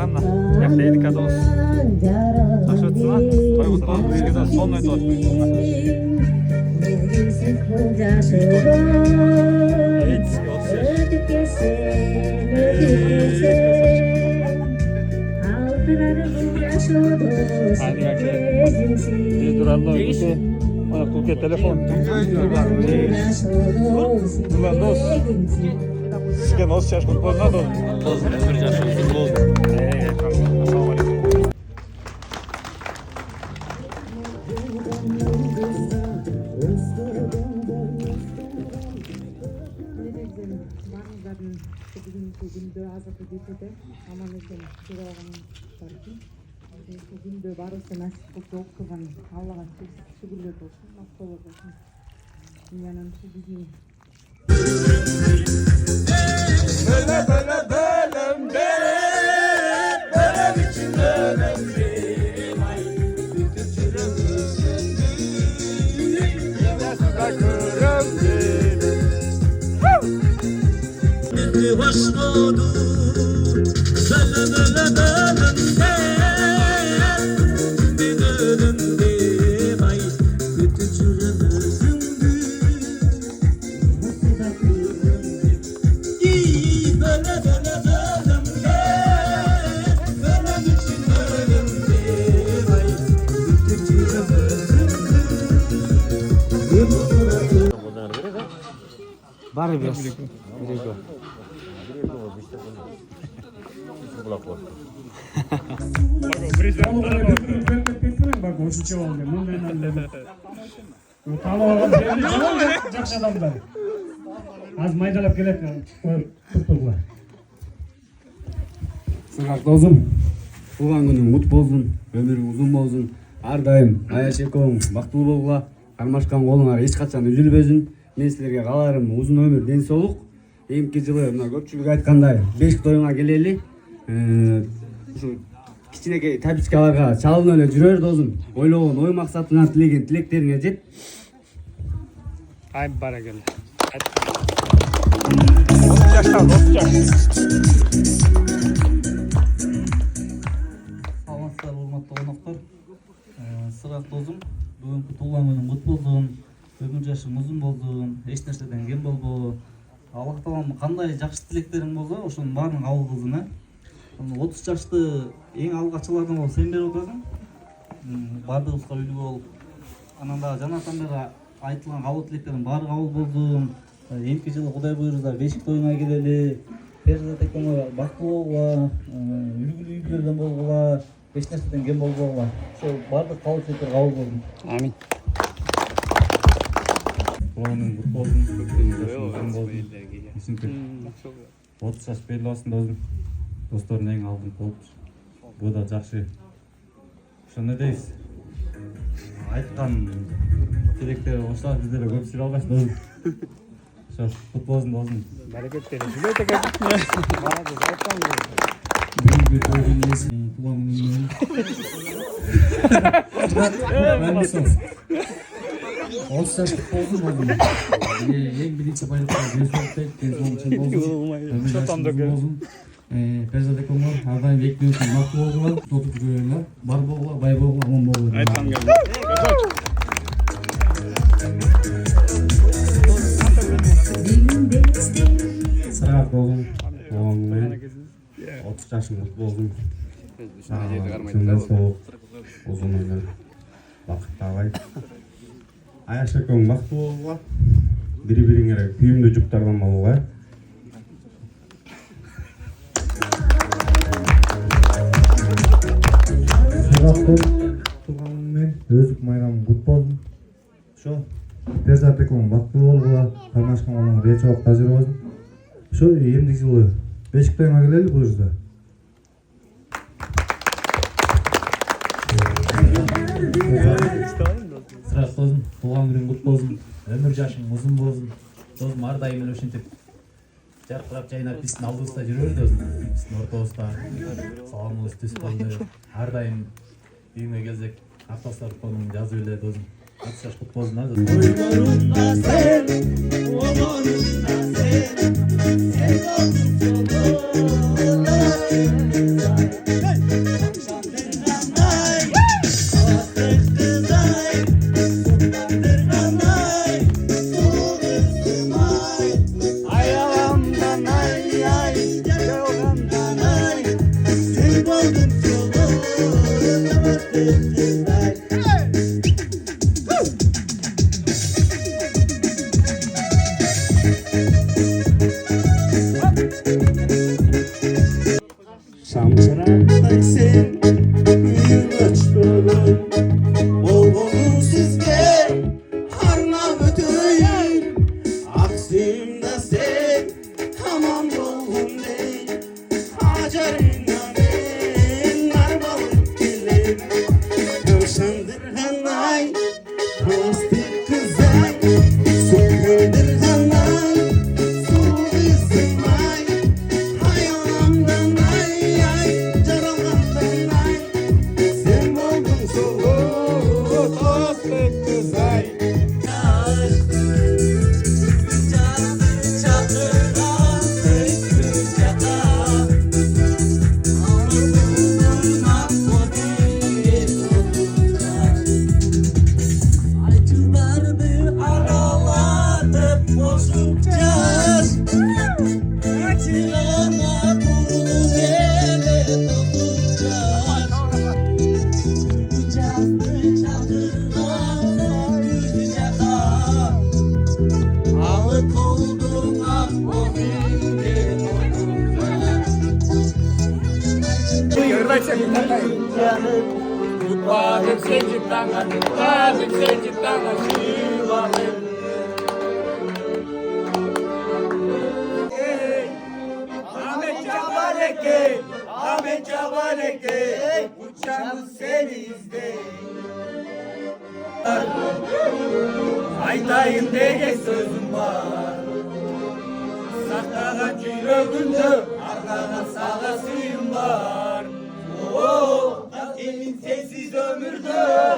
мына жакта Эликадос жакшы өтсүн а койгут болуп бизге да сонун өтүп атпайбы Туке телефон Дос сизге нос жаш футболунан өмүр жашы узун болду. Ассаламу алейкум. Күндө азыркы кечеде аман эсен чыгып алган барчы. Күндө барысы насип кылып окуган Аллага шүгүрлөр болсун, мактоолор болсун. Дүйнөнүн биздин Бары biraz. Bak hoşça oldu. Tamam, жақсы адамдар. Az майдалап келет. Туктугула. Сыгак досум. Туган күнүң кут болсун, өмүрүң узун болсун. Ар дайым аяшекоң бактылуу болгула. Кармашкан колуңар эч качан үзүлбөсүн. Мен силерге кааларым узун өмүр, ден соолук. Эмки жылы мына көпчүлүк айткандай бешик тоюңа келели. Ушу кичинекей табичкаларга чалынып эле жүрөр досум. Ойлогон ой максатыңар, тилеген тилектериңе жет. Ай баракелла. Саламатсыздар, урматтуу коноктор. Сыгак досум, бүгүнкү туулган күнүң кут болсун. Өмүр жашың узун болсун, эч нерседен кем болбо. Аллах таалам кандай жакшы тилектериң болсо, ошонун баарын кабыл кылсын, 30 жашты эң алгачкылардан болуп сен берип отурсуң. Баардыгыбызга үлгү болуп, анан дагы жанатан бери айтылган кабыл тилектердин баары кабыл болсун. Эмки жылы Кудай буйрса бешик тоюңа келели. Перзат экөөңөр бактылуу болгула, үлгүлүү үйлөрдөн болгула, эч нерседен кем болбогула. Ошол баардык кабыл тилектер кабыл болсун. Амин. Туганын кут болсун, көптөн болсун. 30 жаш белгиласың досум. Достордун эң алдын болуп. Бу да жакшы. Ошону дейбиз. Айткан тилектер ошол биздер көп сүрө албайбыз досум. Ошо кут болсун досум. Баракет берип жүрөт экен. Молодец, айткан. Бүгүнкү тойдун ээси туган күнү. Olsun jashты болдум болдум. Эң биринчи байлыкка денсаулык тейт, денсаулык чын болсун. Перзат экөөңөр ар дайым экөөңөр мактуу болгула, тотуп жүргүлөр, бар болгула, бай болгула, аман болгула. Айткан келди. Сыгак болдум. Оңмен 30 жашым болдум. Чындын соолук, узун өмүр, бакыт табайт. Аяшекоң бактылуу болгула, бири-бириңерге күйүмдүү жуктардан болгула. Туганмен өзүк майрамың кут болсун. Ошо Перзат экөөң бактылуу болгула, кармашкан колуңар эч убакыт ажыр болсун. Ошо эмдик жылы бешик тоюңа келели буюрса. Сыгак досум, туулган күнүң кут болсун. Өмүр жашың узун болсун. Досум ар дайым эле ушинтип жаркырап жайнап биздин алдыбызда жүрөр досум. Биздин ортобузда саламыбыз түз болду. Ар дайым үйүңө келсек, артастар конун жазып эле досум. 30 жаш кут болсун досум. Sen Ayalamdan ay ay, yorgandan ay. Sen oldun Şamçırak'tan sen açtırın Olgunun sizge harna ötüyün Aksim'de sen hamam dolgun değil Hacerina ben narbalık dilim Kövşendir hanay Hastik kızay Söküldür hanay Su kızımay Hayalamdan ay ay Caralandan ay Sen oldun soğuk Hastik kızay Tutmadık seni tangan, tutmadık seni tangan, şivalım. Ahmet Cabaleke, Ahmet Cabaleke, uçağımız seni izleyin. Aytayım dege sözüm var. Saklanan yüreğimde, arkadan sağa suyum var. Emin sensiz ömürde